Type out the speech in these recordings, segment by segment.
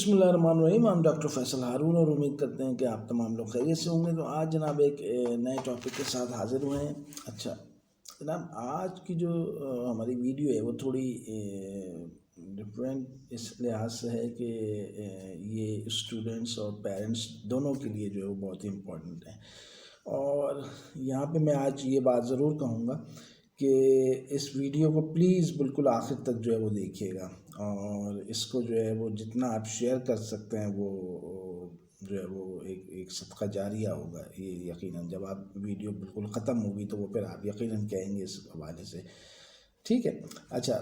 बिस्मिल्लाहिर्रहमानिर्रहीम। I'm doctor Faisal हारून और उम्मीद करते हैं कि आप तमाम लोग खैरियत से होंगे। तो आज जनाब एक नए टॉपिक के साथ हाज़िर हुए हैं। अच्छा जनाब, आज की जो हमारी वीडियो है वो थोड़ी डिफरेंट इस लिहाज से है कि ये स्टूडेंट्स और पेरेंट्स दोनों के लिए जो है वो बहुत ही इम्पोर्टेंट है। और यहाँ पे मैं आज ये बात ज़रूर कहूँगा कि इस वीडियो को प्लीज़ बिल्कुल आखिर तक जो है वो देखिएगा, और इसको जो है वो जितना आप शेयर कर सकते हैं वो जो है वो एक सदका जारिया होगा। ये यकीनन जब आप वीडियो बिल्कुल ख़त्म होगी तो वो फिर आप यकीनन कहेंगे इस हवाले से। ठीक है, अच्छा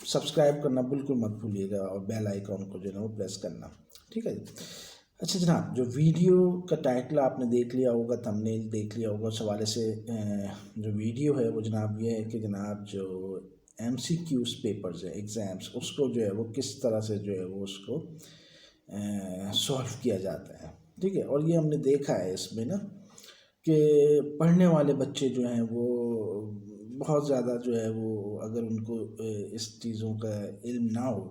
सब्सक्राइब करना बिल्कुल मत भूलिएगा और बेल आइकॉन को जो है वो प्रेस करना। ठीक है जी। अच्छा जनाब, जो वीडियो का टाइटल आपने देख लिया होगा, थंबनेल देख लिया होगा, उस हवाले से जो वीडियो है वो जनाब ये है कि जनाब जो MCQs पेपर्स है एग्ज़ाम्स, उसको जो है वो किस तरह से जो है वो उसको सॉल्व किया जाता है। ठीक है, और ये हमने देखा है इसमें ना कि पढ़ने वाले बच्चे जो हैं वो बहुत ज़्यादा जो है वो अगर उनको इस चीज़ों का इल्म ना हो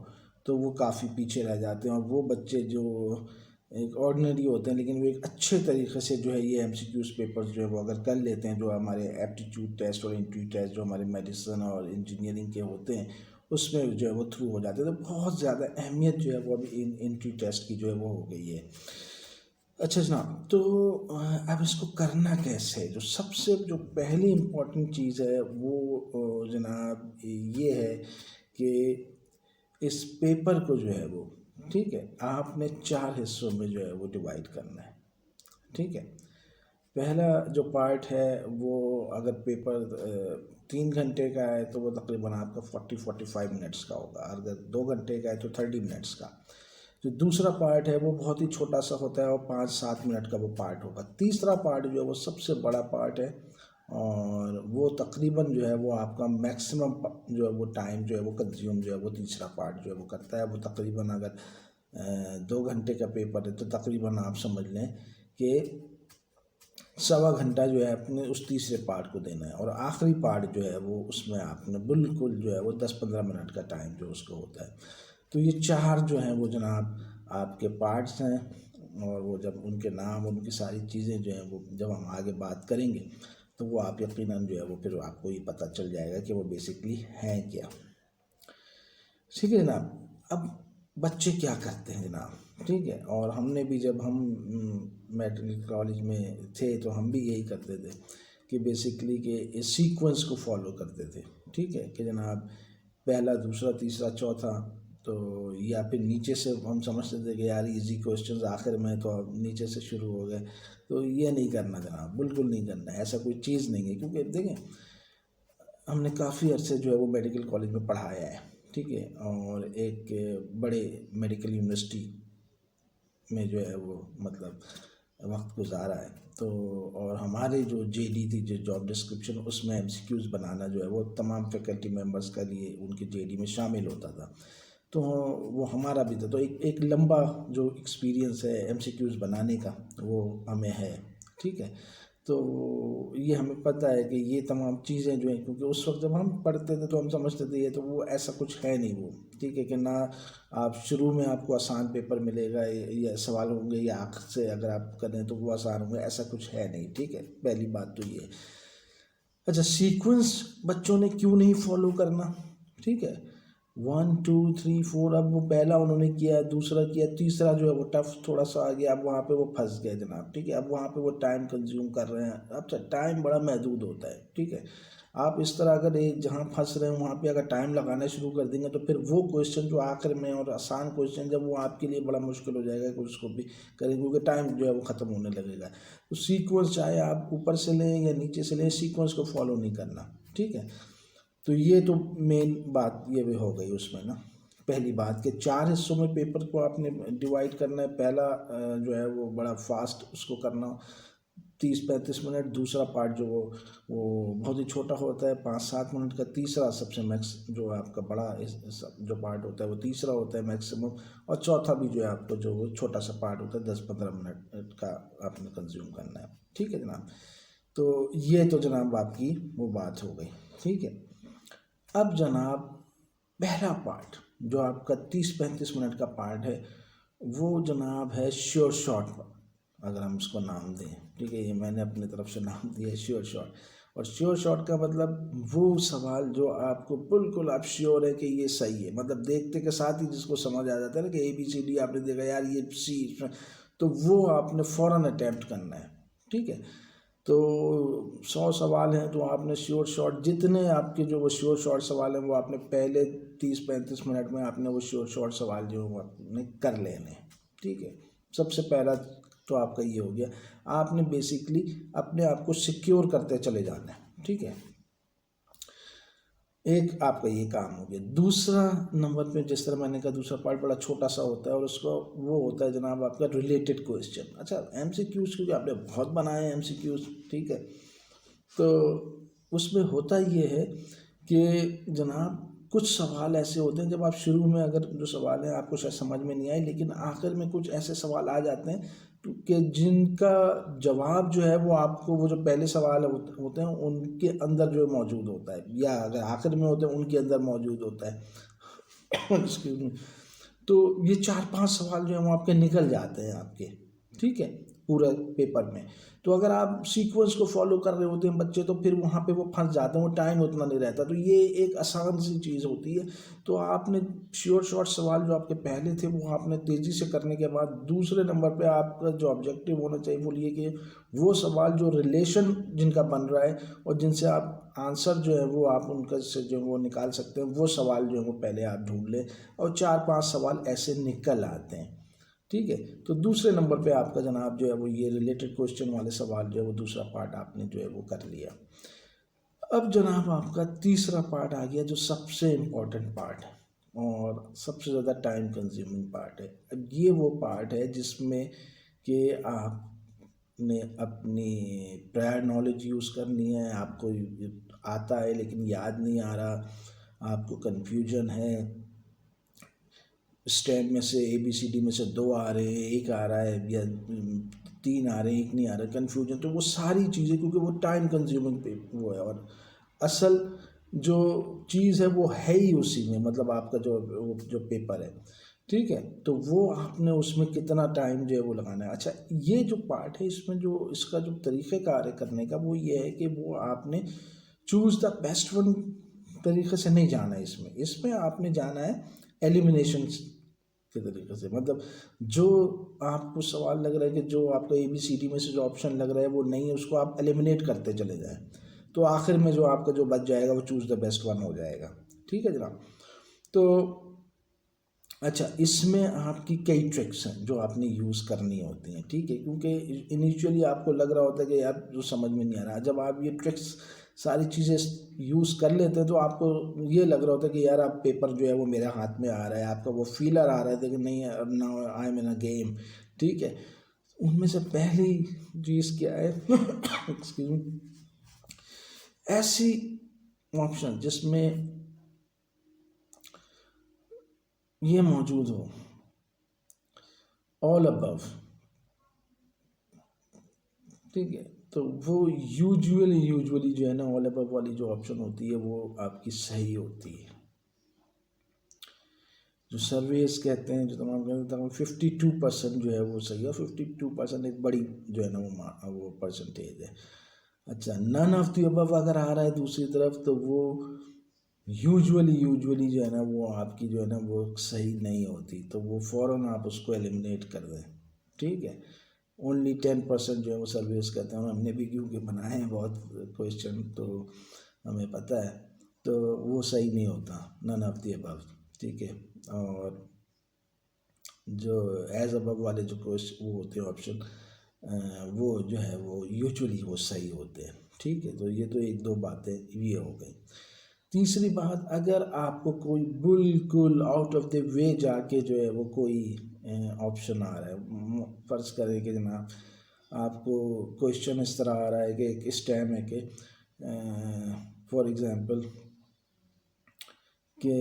तो वो काफ़ी पीछे रह जाते हैं। और वो बच्चे जो एक ऑर्डिनरी होते हैं लेकिन वो एक अच्छे तरीके से जो है ये MCQs पेपर्स जो है वो अगर कर लेते हैं, जो हमारे एप्टीट्यूड टेस्ट और इंटरव्यू टेस्ट जो हमारे मेडिसिन और इंजीनियरिंग के होते हैं उसमें जो है वो थ्रू हो जाते हैं, तो बहुत ज़्यादा अहमियत जो है वो अभी इन इंटरव्यू टेस्ट की जो है वो हो गई है। अच्छा जनाब, तो अब इसको करना कैसे है? जो सबसे जो पहली इम्पोर्टेंट चीज़ है वो जनाब ये है कि इस पेपर को जो है वो, ठीक है, आपने 4 हिस्सों में जो है वो डिवाइड करना है। ठीक है, पहला जो पार्ट है वो अगर पेपर 3 घंटे का है तो वो तकरीबन आपका 40-45 मिनट्स का होगा। अगर 2 घंटे का है तो 30 मिनट्स का। जो दूसरा पार्ट है वो बहुत ही छोटा सा होता है और 5-7 मिनट का वो पार्ट होगा। तीसरा पार्ट जो है वो सबसे बड़ा पार्ट है और वो तकरीबन जो है वो आपका मैक्सिमम जो है वो टाइम जो है वो कंज्यूम जो है वो तीसरा पार्ट जो है वो करता है। वो तकरीबन अगर 2 घंटे का पेपर है तो तकरीबन आप समझ लें कि 1.25 घंटा जो है अपने उस तीसरे पार्ट को देना है। और आखिरी पार्ट जो है वो उसमें आपने बिल्कुल जो है वो 10-15 मिनट का टाइम जो उसको होता है। तो ये 4 जो हैं वो जनाब आपके पार्ट्स हैं, और वो जब उनके नाम उनकी सारी चीज़ें जो हैं वो जब हम आगे बात करेंगे तो वो आप यकीनन जो है वो फिर आपको ये पता चल जाएगा कि वो बेसिकली हैं क्या। ठीक है जनाब, अब बच्चे क्या करते हैं जनाब, ठीक है, और हमने भी जब हम मेडिकल कॉलेज में थे तो हम भी यही करते थे कि बेसिकली कि इस सीक्वेंस को फॉलो करते थे। ठीक है कि जनाब पहला, दूसरा, तीसरा, चौथा, तो या फिर नीचे से हम समझते थे कि यार इजी क्वेश्चंस आखिर में तो अब नीचे से शुरू हो गए। तो ये नहीं करना जनाब, बिल्कुल नहीं करना, ऐसा कोई चीज़ नहीं है। क्योंकि देखें हमने काफ़ी अरसे जो है वो मेडिकल कॉलेज में पढ़ाया है, ठीक है, और एक बड़े मेडिकल यूनिवर्सिटी में जो है वो मतलब वक्त गुजारा है। तो और हमारे जो JD थी, जो जॉब डिस्क्रिप्शन, उसमें MCQs बनाना जो है वो तमाम फैकल्टी मेंबर्स का लिए उनके JD में शामिल होता था। तो वो हमारा भी था। तो एक लंबा जो एक्सपीरियंस है MCQs बनाने का वो हमें है। ठीक है, तो ये हमें पता है कि ये तमाम चीज़ें जो हैं, क्योंकि उस वक्त जब हम पढ़ते थे तो हम समझते थे ये तो वो ऐसा कुछ है नहीं वो। ठीक है कि ना आप शुरू में आपको आसान पेपर मिलेगा या सवाल होंगे या आखिर से अगर आप करें तो वो आसान होंगे, ऐसा कुछ है नहीं। ठीक है, पहली बात तो ये। अच्छा, सीक्वेंस बच्चों ने क्यों नहीं फॉलो करना? ठीक है, 1 2 3 4, अब वो पहला उन्होंने किया, दूसरा किया, तीसरा जो है वो टफ थोड़ा सा आ गया, अब वहाँ पे वो फंस गए जनाब। ठीक है, अब वहाँ पे वो टाइम कंज्यूम कर रहे हैं। अब टाइम बड़ा महदूद होता है। ठीक है, आप इस तरह अगर एक जहाँ फंस रहे हैं वहाँ पे अगर टाइम लगाना शुरू कर देंगे तो फिर वो क्वेश्चन जो आखिर में और आसान क्वेश्चन जब वो आपके लिए बड़ा मुश्किल हो जाएगा कि उसको भी करें, क्योंकि टाइम जो है वो ख़त्म होने लगेगा। तो सीक्वेंस चाहे आप ऊपर से लें या नीचे से लें, सीक्वेंस को फॉलो नहीं करना। ठीक है, तो ये तो मेन बात ये भी हो गई उसमें ना। पहली बात कि 4 हिस्सों में पेपर को आपने डिवाइड करना है। पहला जो है वो बड़ा फास्ट उसको करना, 30-35 मिनट। दूसरा पार्ट जो वो बहुत ही छोटा होता है, 5-7 मिनट का। तीसरा सबसे मैक्स जो आपका बड़ा जो पार्ट होता है वो तीसरा होता है मैक्सिमम। और चौथा भी जो है आपको जो वो छोटा सा पार्ट होता है 10-15 मिनट का आपने कंज्यूम करना है। ठीक है जनाब, तो ये तो जनाब आपकी वो बात हो गई। ठीक है, अब जनाब पहला पार्ट जो आपका 30-35 मिनट का पार्ट है वो जनाब है श्योर शॉट, अगर हम उसको नाम दें, ठीक है, ये मैंने अपनी तरफ से नाम दिया है श्योर शॉट। और श्योर शॉट का मतलब वो सवाल जो आपको बिल्कुल आप श्योर है कि ये सही है, मतलब देखते के साथ ही जिसको समझ आ जाता है ना कि ABCD आपने देखा यार ये सी, तो वो आपने फ़ौरन अटैम्प्ट करना है, ठीक है। तो 100 सवाल हैं तो आपने श्योर शॉट जितने आपके जो वो श्योर शॉट सवाल हैं वो आपने पहले 30-35 मिनट में आपने वो श्योर शॉट सवाल जो है वो आपने कर लेने, ठीक है। सबसे पहला तो आपका ये हो गया, आपने बेसिकली अपने आप को सिक्योर करते चले जाना है, ठीक है। एक आपका ये काम हो गया। दूसरा नंबर पे जिस तरह मैंने कहा दूसरा पार्ट बड़ा छोटा सा होता है और उसको वो होता है जनाब आपका रिलेटेड क्वेश्चन। अच्छा, MCQs क्योंकि आपने बहुत बनाए हैं MCQs, ठीक है, तो उसमें होता ये है कि जनाब कुछ सवाल ऐसे होते हैं जब आप शुरू में अगर जो सवाल हैं आपको शायद समझ में नहीं आए, लेकिन आखिर में कुछ ऐसे सवाल आ जाते हैं कि जिनका जवाब जो है वो आपको वो जो पहले सवाल होते हैं उनके अंदर जो मौजूद होता है, या अगर आखिर में होते हैं उनके अंदर मौजूद होता है एक्सक्यूज मी। तो ये 4-5 सवाल जो हैं वो आपके निकल जाते हैं आपके, ठीक है, पूरा पेपर में। तो अगर आप सीक्वेंस को फॉलो कर रहे होते हैं बच्चे तो फिर वहाँ पे वो फंस जाते हैं, वो टाइम उतना नहीं रहता, तो ये एक आसान सी चीज़ होती है। तो आपने श्योर शॉर्ट सवाल जो आपके पहले थे वो आपने तेज़ी से करने के बाद दूसरे नंबर पे आपका जो ऑब्जेक्टिव होना चाहिए वो ये कि वो सवाल जो रिलेशन जिनका बन रहा है और जिनसे आप आंसर जो है वो आप उनका से जो वो निकाल सकते हैं, वो सवाल जो है वो पहले आप ढूंढ लें, और 4-5 सवाल ऐसे निकल आते हैं, ठीक है। तो दूसरे नंबर पे आपका जनाब जो है वो ये रिलेटेड क्वेश्चन वाले सवाल जो है वो दूसरा पार्ट आपने जो है वो कर लिया। अब जनाब आपका तीसरा पार्ट आ गया जो सबसे इम्पोर्टेंट पार्ट है और सबसे ज़्यादा टाइम कंज्यूमिंग पार्ट है। अब ये वो पार्ट है जिसमें कि आपने अपनी प्रायर नॉलेज यूज़ करनी है, आपको आता है लेकिन याद नहीं आ रहा, आपको कन्फ्यूजन है, स्टेम में से ABCD में से 2 आ रहे हैं, 1 आ रहा है, या 3 आ रहे हैं, 1 नहीं आ रहा, कन्फ्यूजन, तो वो सारी चीज़ें क्योंकि वो टाइम कंज्यूमिंग पे वो है, और असल जो चीज़ है वो है ही उसी में, मतलब आपका जो पेपर है, ठीक है, तो वो आपने उसमें कितना टाइम जो है वो लगाना है। अच्छा, ये जो पार्ट है इसमें जो इसका जो तरीक़ेकार है करने का वो ये है कि वो आपने चूज़ द बेस्ट वन तरीके से नहीं जाना है, इसमें आपने जाना है एलिमिनेशन के तरीके से, मतलब जो आपको सवाल लग रहा है कि जो आपको ABCD में से जो ऑप्शन लग रहा है वो नहीं है, उसको आप एलिमिनेट करते चले जाएं, तो आखिर में जो आपका जो बच जाएगा वो चूज़ द बेस्ट वन हो जाएगा, ठीक है जनाब। तो अच्छा, इसमें आपकी कई ट्रिक्स हैं जो आपने यूज़ करनी होती हैं, ठीक है, क्योंकि इनिशियली आपको लग रहा होता है कि यार जो समझ में नहीं आ रहा, जब आप ये ट्रिक्स सारी चीज़ें यूज़ कर लेते हैं तो आपको ये लग रहा होता है कि यार आप पेपर जो है वो मेरे हाथ में आ रहा है, आपका वो फीलर आ रहा है कि नहीं अब now I am in a game, ठीक है। उनमें से पहली चीज़ क्या है एक्सक्यूज मी, ऐसी ऑप्शन जिसमें ये मौजूद हो, ऑल अबव, ठीक है, तो वो यूजुअली जो है ना ऑल अबव वाली जो ऑप्शन होती है वो आपकी सही होती है। जो सर्वेस कहते हैं, जो तमाम 52% जो है वो सही है, 52% एक बड़ी जो है ना वो परसेंटेज है। अच्छा, नन ऑफ द अबव अगर आ रहा है दूसरी तरफ तो वो यूजुअली जो है ना वो आपकी जो है ना वो सही नहीं होती, तो वो फ़ौरन आप उसको एलिमिनेट कर दें, ठीक है। ओनली 10% जो है वो सर्विस कहते हैं, हमने भी क्योंकि बनाए हैं बहुत क्वेश्चन तो हमें पता है, तो वो सही नहीं होता नन ऑफ द अबव, ठीक है। और जो एज अबव वाले जो क्वेश्चन वो होते हैं ऑप्शन, वो जो है वो यूजुअली वो सही होते हैं, ठीक है। तो ये तो 1-2 बातें ये हो गई। तीसरी बात, अगर आपको कोई बिल्कुल आउट ऑफ द वे जाके जो है वो कोई ऑप्शन आ रहा है, फ़र्ज़ करें कि जनाब आपको क्वेश्चन इस तरह आ रहा है कि एक स्टेम है कि फॉर एग्ज़ाम्पल कि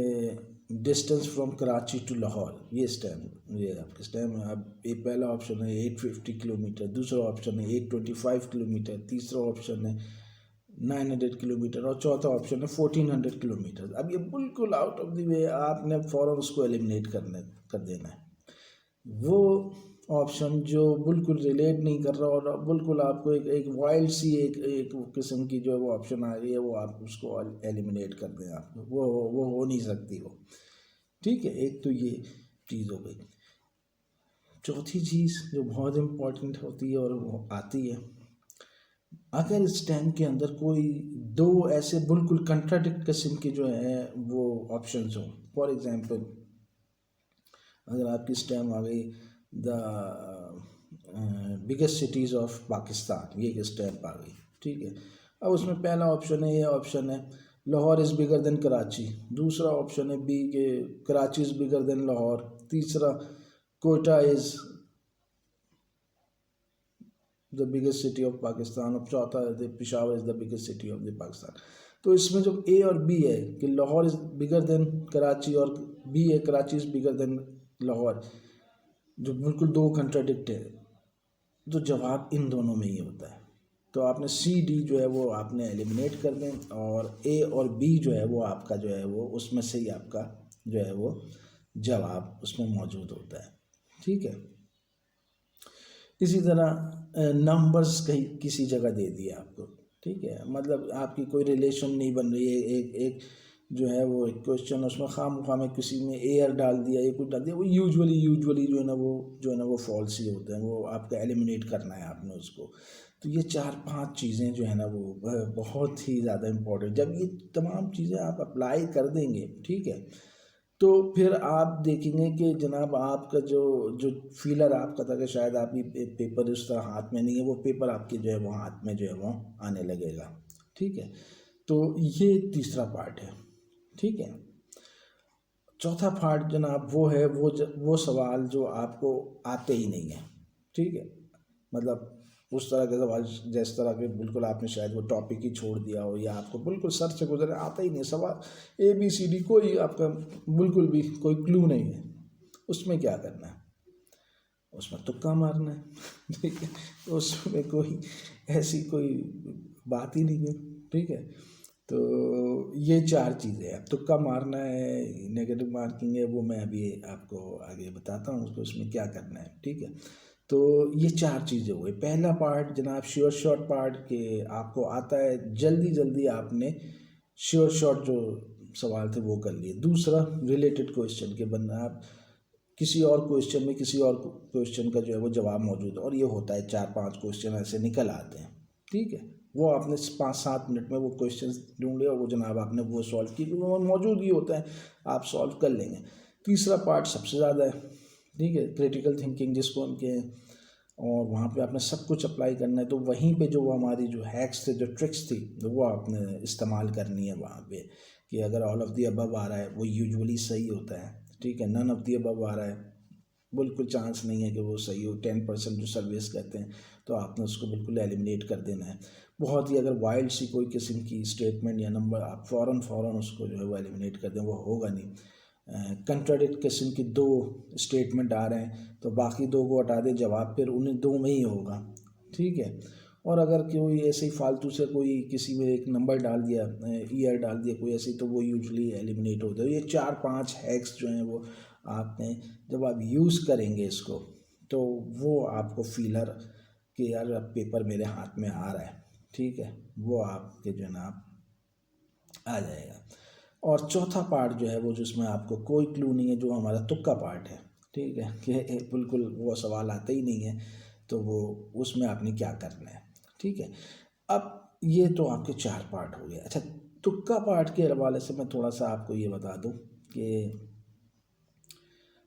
distance from Karachi to Lahore, ये स्टेम, ये आपका स्टेम है। अब ये पहला ऑप्शन है 850 किलोमीटर, दूसरा ऑप्शन है 825 किलोमीटर, तीसरा ऑप्शन है 900 किलोमीटर और चौथा ऑप्शन है 1400 किलोमीटर। अब ये बिल्कुल आउट ऑफ द वे, आपने फ़ौरन उसको एलिमिनेट कर देना है। वो ऑप्शन जो बिल्कुल रिलेट नहीं कर रहा और बिल्कुल आपको एक वाइल्ड सी एक किस्म की जो है वो ऑप्शन आ गई है, वो आप उसको एलिमिनेट कर दें। आप वो हो नहीं सकती वो। ठीक है, एक तो ये चीज़ हो गई। चौथी चीज़ जो बहुत इम्पोर्टेंट होती है और वो आती है, अगर इस टाइम के अंदर कोई दो ऐसे बिल्कुल कंट्राडिक्ट किस्म के जो है वो ऑप्शंस हों। फॉर एग्जांपल, अगर आपकी स्टैम आ गई the biggest cities of Pakistan, ये एक स्टैम्प आ गई। ठीक है, अब उसमें पहला ऑप्शन है, ये ऑप्शन है Lahore is bigger than Karachi. दूसरा ऑप्शन है बी के Karachi is bigger than Lahore. तीसरा Quetta is the biggest city of Pakistan. और चौथा है Peshawar is the biggest city of the Pakistan. तो इसमें जब ए और बी है कि Lahore is bigger than Karachi और बी है Karachi is bigger than Lahore, जो बिल्कुल दो कंट्राडिक्ट है, तो जवाब इन दोनों में ही होता है। तो आपने सी डी जो है वो आपने एलिमिनेट कर दें और ए और बी जो है वो आपका जो है वो उसमें से ही आपका जो है वो जवाब उसमें मौजूद होता है। ठीक है, इसी तरह नंबर्स कहीं किसी जगह दे दिए आपको। ठीक है, मतलब आपकी कोई रिलेशन नहीं बन रही है, एक एक जो है वो एक क्वेश्चन उसमें खामखा में किसी में एयर डाल दिया, ये कुछ डाल दिया, वो यूजुअली जो है ना वो फॉल्स ही होते हैं, वो आपका एलिमिनेट करना है आपने उसको। तो ये 4-5 चीज़ें जो है ना वो बहुत ही ज़्यादा इम्पोर्टेंट, जब ये तमाम चीज़ें आप अप्लाई कर देंगे, ठीक है, तो फिर आप देखेंगे कि जनाब आपका जो जो फीलर आपका था कि शायद आपकी पेपर उस तरह हाथ में नहीं है, वो पेपर आपके जो है वो हाथ में जो है वो आने लगेगा। ठीक है, तो ये तीसरा पार्ट है। ठीक है, चौथा पार्ट जनाब वो है वो सवाल जो आपको आते ही नहीं है। ठीक है, मतलब उस तरह के सवाल जिस तरह के बिल्कुल आपने शायद वो टॉपिक ही छोड़ दिया हो, या आपको बिल्कुल सर से गुजरे, आता ही नहीं सवाल ABCD, कोई आपका बिल्कुल भी कोई क्लू नहीं है, उसमें क्या करना है? उसमें तुक्का मारना है। ठीक है, उसमें कोई ऐसी कोई बात ही नहीं है। ठीक है, तो ये 4 चीज़ें हैं। तुक्का मारना है, नेगेटिव मार्किंग है, वो मैं अभी आपको आगे बताता हूँ उसको उसमें क्या करना है। ठीक है, तो ये 4 चीज़ें हो गई। पहला पार्ट जनाब श्योर शॉट पार्ट के आपको आता है, जल्दी जल्दी आपने श्योर शॉट जो सवाल थे वो कर लिए। दूसरा रिलेटेड क्वेश्चन के बनना, आप किसी और क्वेश्चन में किसी और क्वेश्चन का जो है वो जवाब मौजूद है, और ये होता है 4-5 क्वेश्चन ऐसे निकल आते हैं। ठीक है, वो आपने 5-7 मिनट में वो क्वेश्चन ढूंढ लिया और वो जनाब आपने वो सॉल्व किया, क्योंकि वो मौजूद ही होता है, आप सॉल्व कर लेंगे। तीसरा पार्ट सबसे ज़्यादा है। ठीक है, क्रिटिकल थिंकिंग जिसको हम कहें, और वहाँ पे आपने सब कुछ अप्लाई करना है, तो वहीं पे जो हमारी जो हैक्स थे, जो ट्रिक्स थी, तो वो आपने इस्तेमाल करनी है वहाँ पे, कि अगर ऑल ऑफ दी अबव आ रहा है वो यूजुअली सही होता है। ठीक है, नन ऑफ दी अबव आ रहा है, बिल्कुल चांस नहीं है कि वो सही हो। 10% जो सर्विस कहते हैं, तो आपने उसको बिल्कुल एलिमिनेट कर देना है। बहुत ही अगर वाइल्ड सी कोई किस्म की स्टेटमेंट या नंबर, आप फ़ौरन उसको जो है वो एलिमिनेट कर दें, वो होगा नहीं। कंट्राडिक्ट किस्म की 2 स्टेटमेंट आ रहे हैं, तो बाकी 2 को हटा दें, जवाब फिर उन्हीं 2 में ही होगा। ठीक है, और अगर कोई ऐसे ही फालतू से कोई किसी में एक नंबर डाल दिया, ईयर डाल दिया कोई ऐसी, तो वो यूजुअली एलिमिनेट होता है। ये 4-5 हैक्स जो हैं वो आपने जब आप यूज़ करेंगे इसको, तो वो आपको फीलर कि यार अब पेपर मेरे हाथ में आ रहा है, ठीक है, वो आपके जनाब आ जाएगा। और चौथा पार्ट जो है वो जिसमें आपको कोई क्लू नहीं है, जो हमारा तुक्का पार्ट है। ठीक है, कि बिल्कुल वो सवाल आते ही नहीं है, तो वो उसमें आपने क्या करना है। ठीक है, अब ये तो आपके 4 पार्ट हो गए। अच्छा, तुक्का पार्ट के हवाले से मैं थोड़ा सा आपको ये बता दूं कि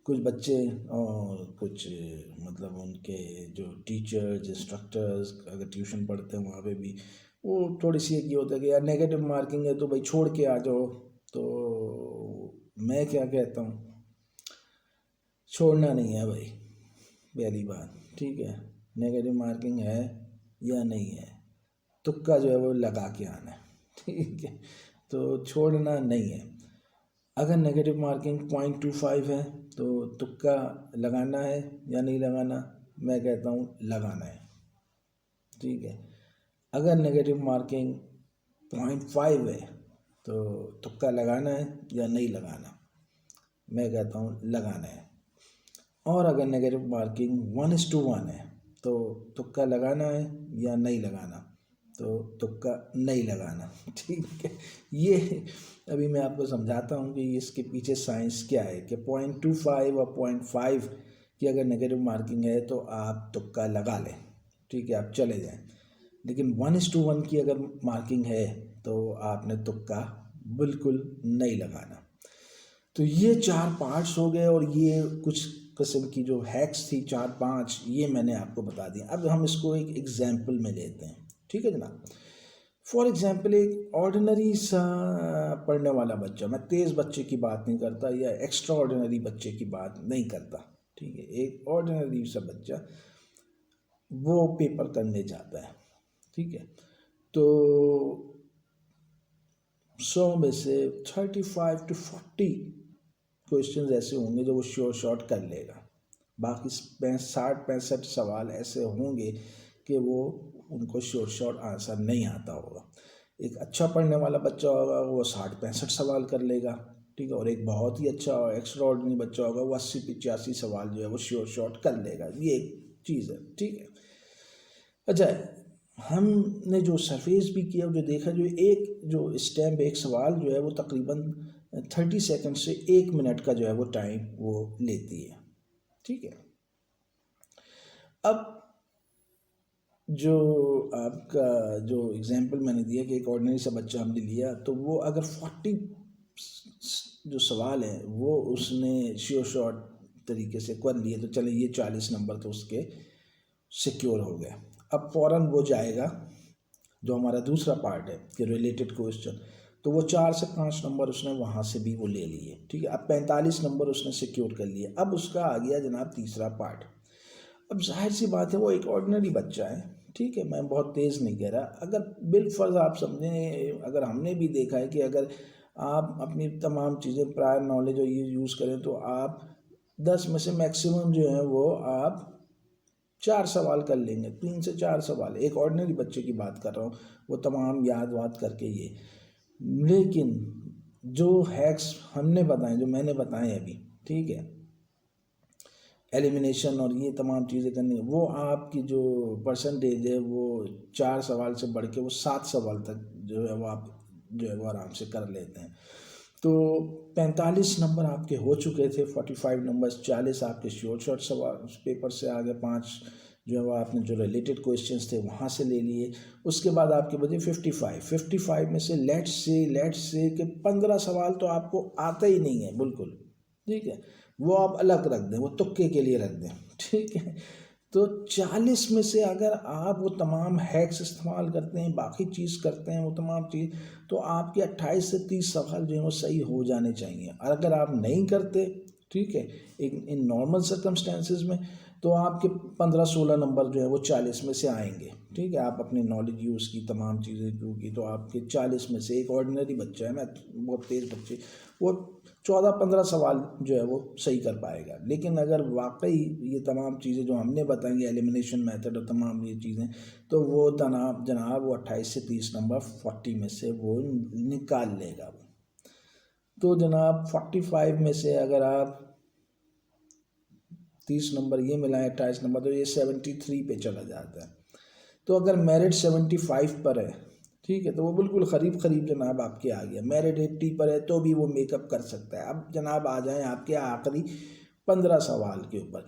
कुछ बच्चे और कुछ मतलब उनके जो टीचर्स इंस्ट्रक्टर्स अगर ट्यूशन पढ़ते हैं वहाँ पे भी वो थोड़ी सी एक ये होता है कि यार नेगेटिव मार्किंग है तो भाई छोड़ के आ जाओ। तो मैं क्या कहता हूँ, छोड़ना नहीं है भाई, पहली बात। ठीक है, नेगेटिव मार्किंग है या नहीं है, तुक्का जो है वो लगा के आना है। ठीक है, तो छोड़ना नहीं है। अगर नेगेटिव मार्किंग 0.25 है तो तुक्का लगाना है या नहीं लगाना, मैं कहता हूँ लगाना है। ठीक है, अगर नेगेटिव मार्किंग 0.5 है तो तुक्का लगाना है या नहीं लगाना, मैं कहता हूँ लगाना है। और अगर नेगेटिव मार्किंग 1:1 है तो तुक्का लगाना है या नहीं लगाना, तो तुक्का नहीं लगाना। ठीक है, ये अभी मैं आपको समझाता हूँ कि इसके पीछे साइंस क्या है कि 0.25 और 0.5 की अगर नेगेटिव मार्किंग है तो आप तुक्का लगा लें, ठीक है, आप चले जाएं। लेकिन 1:1 की अगर मार्किंग है तो आपने तुक्का बिल्कुल नहीं लगाना। तो ये 4 पार्ट्स हो गए और ये कुछ किस्म की जो हैक्स थी 4-5, ये मैंने आपको बता दिया। अब हम इसको एक एग्जाम्पल में लेते हैं, ठीक है जनाब। फॉर एग्जाम्पल एक ऑर्डिनरी सा पढ़ने वाला बच्चा, मैं तेज़ बच्चे की बात नहीं करता या एक्स्ट्रा ऑर्डिनरी बच्चे की बात नहीं करता, ठीक है, एक ऑर्डिनरी सा बच्चा वो पेपर करने जाता है, ठीक है, तो 100 में से 35 to 40 क्वेश्चन ऐसे होंगे जो वो श्योर शॉर्ट कर लेगा। बाकी 60-65 सवाल ऐसे होंगे कि वो उनको श्योर शॉर्ट आंसर नहीं आता होगा। एक अच्छा पढ़ने वाला बच्चा होगा वो 60-65 सवाल कर लेगा, ठीक है, और एक बहुत ही अच्छा एक्स्ट्रा ऑर्डिनरी बच्चा होगा वो 80-85 सवाल जो है वो श्योर शॉर्ट कर लेगा। ये एक चीज़ है, ठीक है। अच्छा, हमने जो सरफेस भी किया, जो देखा, जो एक जो स्टैम्प एक सवाल जो है वो तकरीबन 30 सेकंड से 1 मिनट का जो है वो टाइम वो लेती है, ठीक है। अब जो आपका जो एग्जांपल मैंने दिया कि एक ऑर्डिनरी सा बच्चा हमने लिया, तो वो अगर 40 जो सवाल हैं वो उसने श्योर शॉर्ट तरीके से कर लिए तो चले ये 40 नंबर तो उसके सिक्योर हो गए। अब फ़ौरन वो जाएगा जो हमारा दूसरा पार्ट है कि रिलेटेड क्वेश्चन, तो वो 4 से 5 नंबर उसने वहाँ से भी वो ले लिए, ठीक है। अब 45 नंबर उसने सिक्योर कर लिए। अब उसका आ गया जनाब तीसरा पार्ट। अब जाहिर सी बात है वो एक ऑर्डिनरी बच्चा है, ठीक है, मैं बहुत तेज़ नहीं कह रहा। अगर बिलफर्ज आप समझें, अगर हमने भी देखा है कि अगर आप अपनी तमाम चीज़ें प्रायर नॉलेज और ये यूज़ करें तो आप 10 में से मैक्सिमम जो है वो आप 4 सवाल कर लेंगे, 3 से 4 सवाल। एक ऑर्डिनरी बच्चे की बात कर रहा हूँ, वो तमाम याद वाद करके ये। लेकिन जो हैक्स हमने बताए, जो मैंने बताए अभी, ठीक है, एलिमिनेशन और ये तमाम चीज़ें करनी है, वो आपकी जो परसेंटेज है वो 4 सवाल से बढ़ के वो 7 सवाल तक जो है वो आप जो है वो आराम से कर लेते हैं। तो 45 नंबर आपके हो चुके थे, 45 नंबर्स, 40 आपके शॉर्ट शॉर्ट सवाल पेपर से आगे, 5 जो है वो आपने जो रिलेटेड क्वेश्चंस थे वहाँ से ले लिए। उसके बाद आपके बचे 55 में से लेट्स से कि 15 सवाल तो आपको आते ही नहीं है बिल्कुल, ठीक है, वो आप अलग रख दें, वो तुक्के के लिए रख दें, ठीक है। तो 40 में से अगर आप वो तमाम हैक्स इस्तेमाल करते हैं, बाकी चीज़ करते हैं, वो तमाम चीज़, तो आपके 28 से 30 सवाल जो हैं वो सही हो जाने चाहिए। और अगर आप नहीं करते, ठीक है, इन नॉर्मल सर्कमस्टेंसेस में, तो आपके 15-16 नंबर जो है वो 40 में से आएंगे, ठीक है। आप अपनी नॉलेज यूज़ की, तमाम चीज़ें जो की, तो आपके 40 में से एक ऑर्डिनरी बच्चा है, मैं बहुत तेज़ बच्चे, वो 14-15 सवाल जो है वो सही कर पाएगा। लेकिन अगर वाकई ये तमाम चीज़ें जो हमने बताएंगे, एलिमिनेशन मेथड और तमाम ये चीज़ें, तो वो जनाब वो 28 से 30 नंबर 40 में से वो निकाल लेगा वो। तो जनाब 45 में से अगर आप 30 नंबर ये मिलाएं 28 नंबर, तो ये 73 पे चला जाता है। तो अगर मेरिट 75 पर है, ठीक है, तो वो बिल्कुल करीब जनाब आपके आ गया। मेरिट 80 पर है तो भी वो मेकअप कर सकता है। अब जनाब आ जाएं आपके आखिरी 15 सवाल के ऊपर।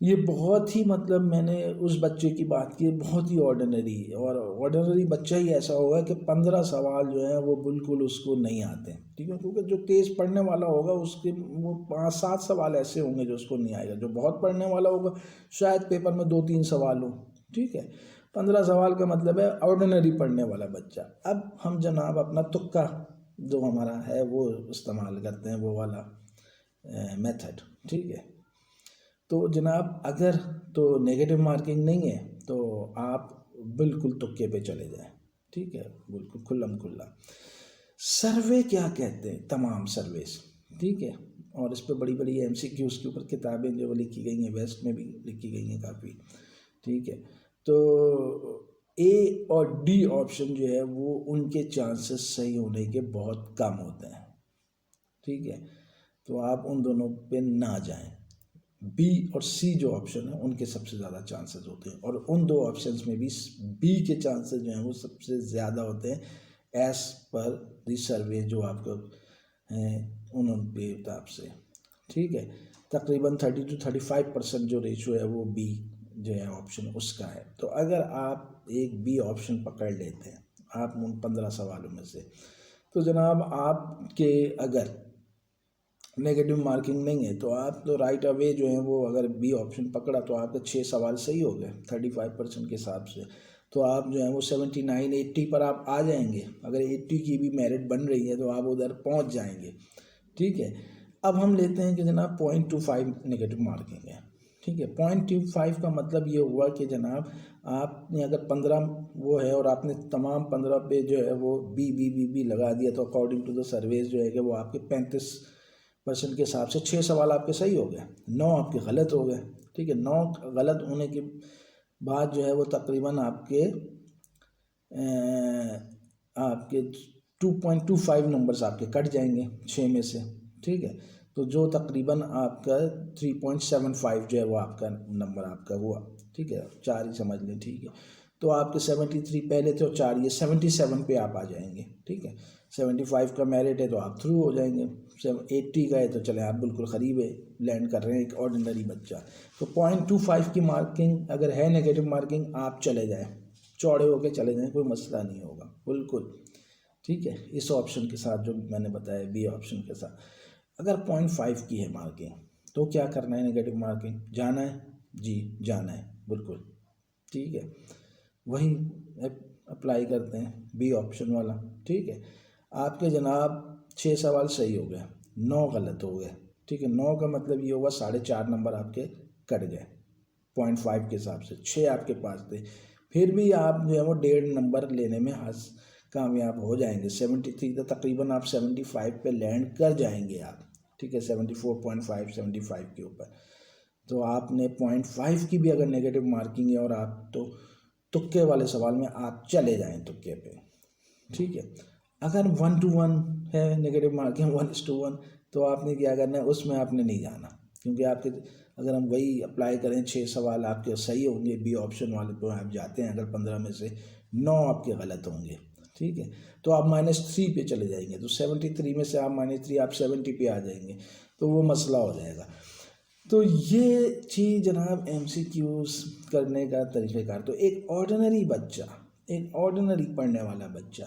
ये बहुत ही, मतलब मैंने उस बच्चे की बात की, बहुत ही ऑर्डिनरी, और ऑर्डिनरी बच्चा ही ऐसा होगा कि 15 सवाल जो हैं वो बिल्कुल उसको नहीं आते, ठीक है, क्योंकि जो तेज़ पढ़ने वाला होगा उसके वो 5-7 सवाल ऐसे होंगे जो उसको नहीं आएगा। जो बहुत पढ़ने वाला होगा शायद पेपर में 2-3 सवाल हो, ठीक है। 15 सवाल का मतलब है ऑर्डिनरी पढ़ने वाला बच्चा। अब हम जनाब अपना तुक्का जो हमारा है वो इस्तेमाल करते हैं, वो वाला मेथड, ठीक है। तो जनाब अगर तो नेगेटिव मार्किंग नहीं है तो आप बिल्कुल तुक्के पे चले जाएं, ठीक है, बिल्कुल खुल्लम खुल्ला। सर्वे क्या कहते हैं, तमाम सर्वेस, ठीक है, और इस पर बड़ी बड़ी MCQs के ऊपर किताबें जो लिखी गई हैं, वेस्ट में भी लिखी गई हैं काफ़ी, ठीक है। तो A और D ऑप्शन जो है वो उनके चांसेस सही होने के बहुत कम होते हैं, ठीक है, तो आप उन दोनों पे ना जाएं। बी और सी जो ऑप्शन है उनके सबसे ज़्यादा चांसेस होते हैं, और उन दो ऑप्शंस में भी बी के चांसेस जो हैं वो सबसे ज़्यादा होते हैं एज पर दी सर्वे जो आपको हैं उनके हिसाब से। ठीक है, तकरीबन 30 to 35% जो रेशो है वो बी जो है ऑप्शन उसका है। तो अगर आप एक बी ऑप्शन पकड़ लेते हैं आप उन 15 सवालों में से, तो जनाब आपके अगर नेगेटिव मार्किंग नहीं है तो आप तो राइट अवे जो है वो अगर बी ऑप्शन पकड़ा तो आपके 6 सवाल सही हो गए 35% के हिसाब से, तो आप जो है वो 79-80 पर आप आ जाएंगे। अगर 80 की भी मेरिट बन रही है तो आप उधर पहुंच जाएंगे। ठीक है, अब हम लेते हैं कि जनाब 0.25 नेगेटिव मार्किंग है। ठीक है, 0.25 का मतलब ये हुआ कि जनाब आपने अगर 15 वो है और आपने तमाम 15 पे जो है वो बी बी बी बी लगा दिया, तो अकॉर्डिंग टू द सर्वेज जो है कि वो आपके 35% के हिसाब से 6 सवाल आपके सही हो गए, 9 आपके गलत हो गए। ठीक है, 9 गलत होने के बाद जो है वो तकरीबन आपके 2.25 नंबर्स आपके कट जाएंगे 6 में से। ठीक है, तो जो तकरीबन आपका 3.75 जो है वो आपका नंबर आपका हुआ। ठीक है, 4 ही समझ लें। ठीक है, तो आपके 73 पहले थे और 4 ये 77 पे आप आ जाएंगे। ठीक है, 75 का मेरिट है तो आप थ्रू हो जाएंगे। 80 का है तो चले आप बिल्कुल करीब है, लैंड कर रहे हैं एक ऑर्डिनरी बच्चा। तो 0.25 की मार्किंग अगर है नेगेटिव मार्किंग आप चले जाएँ, चौड़े होके चले जाएँ, कोई मसला नहीं होगा बिल्कुल। ठीक है, इस ऑप्शन के साथ जो मैंने बताया बी ऑप्शन के साथ। अगर 0.5 की है मार्किंग तो क्या करना है, नेगेटिव मार्किंग जाना है जी, जाना है बिल्कुल। ठीक है, वही अप्लाई करते हैं बी ऑप्शन वाला। ठीक है, आपके जनाब 6 सवाल सही हो गए, 9 गलत हो गए। ठीक है, 9 का मतलब ये होगा 4.5 नंबर आपके कट गए 0.5 के हिसाब से। 6 आपके पास थे, फिर भी आप जो है वो 1.5 नंबर लेने में कामयाब हो जाएंगे। 73 तो तकरीबन आप 75 पे लैंड कर जाएंगे आप। ठीक है, 74.5 75 के ऊपर। तो आपने 0.5 की भी अगर नेगेटिव मार्किंग है और आप तो तुक्के वाले सवाल में आप चले जाएं तुक्के पे। ठीक है, अगर 1:1 है नेगेटिव मार्किंग 1:1 तो आपने क्या करना है, उसमें आपने नहीं जाना, क्योंकि आपके अगर हम वही अप्लाई करें 6 सवाल आपके सही होंगे बी ऑप्शन वाले तो आप जाते हैं, अगर 15 में से 9 आपके गलत होंगे। ठीक है, तो आप -3 पे चले जाएंगे, तो 73 में से आप -3 आप 70 पे आ जाएंगे, तो वो मसला हो जाएगा। तो ये चीज़ जनाब MCQs करने का तरीक़ेकार। तो एक ऑर्डिनरी बच्चा, एक ऑर्डिनरी पढ़ने वाला बच्चा